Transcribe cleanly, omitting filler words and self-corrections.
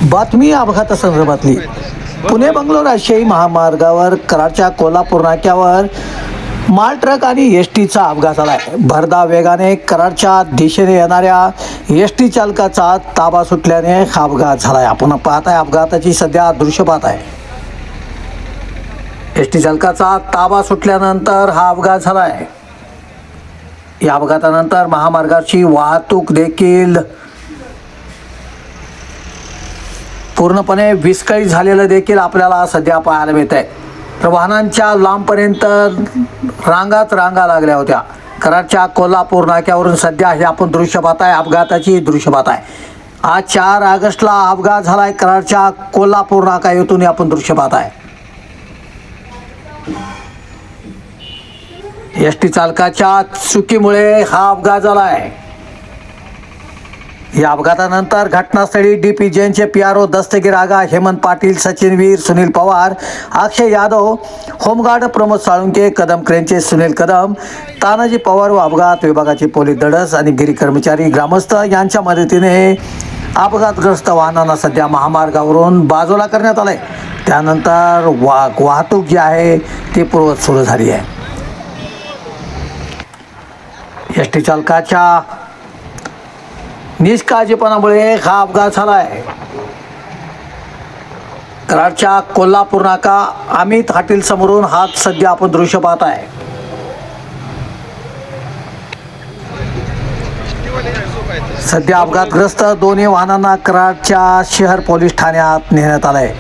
बातमी अपघातासंदर्भातली. पुणे बंगलोर राष्ट्रीय महामार्गावर कराडच्या कोल्हापूर नाक्यावर माल ट्रक आणि एस टीचा अपघात झाला आहे. भरधाव वेगाने कराडच्या दिशेने येणाऱ्या एस टी चालकाचा ताबा सुटल्याने हा अपघात झाला आहे. आपण पाहत आहे अपघाताची सध्या दृश्य पाहत आहे. एस टी चालकाचा ताबा सुटल्यानंतर हा अपघात झाला आहे. या अपघातानंतर महामार्गाची वाहतूक देखील पूर्णपणे विस्कळीत झालेलं देखील आपल्याला सध्या पाहायला मिळत आहे. तर वाहनांच्या लांबपर्यंत रांगा लागल्या होत्या. कराडच्या कोल्हापूर नाक्यावरून सध्या हे आपण दृश्य पाहताय, अपघाताची दृश्य पाहताय. आज 4 ऑगस्टला अपघात झालाय कराडच्या कोल्हापूर नाका येथून आपण दृश्य पाहताय. एस टी चालकाच्या चुकीमुळे हा अपघात झालाय. या अपघातानंतर घटनास्थळी डीपी जैनचे PRO दस्तगीर आगा, हेमंत पाटील, सचिन वीर, सुनील पवार, अक्षय यादव, होमगार्ड प्रमोद साळुंके, कदम क्रेनचे सुनील कदम, तानाजी पवार व अपघात विभागाचे पोलीस दडस आणि गिरी कर्मचारी ग्रामस्थ यांच्या मदतीने अपघातग्रस्त वाहनांना सध्या महामार्गावरून बाजूला करण्यात आलंय. त्यानंतर वाहतूक जी आहे ती पूर्ववत सुरू झाली आहे. एस टी चालकाच्या निष्काळजीपणामुळे हा अपघात झाला आहे. कराडच्या कोल्हापूर नाका अमित हॉटेल समोरून हा सध्या आपण दृश्य पाहत आहे. सध्या अपघातग्रस्त दोन्ही वाहनांना कराडच्या शहर पोलीस ठाण्यात नेण्यात आलंय.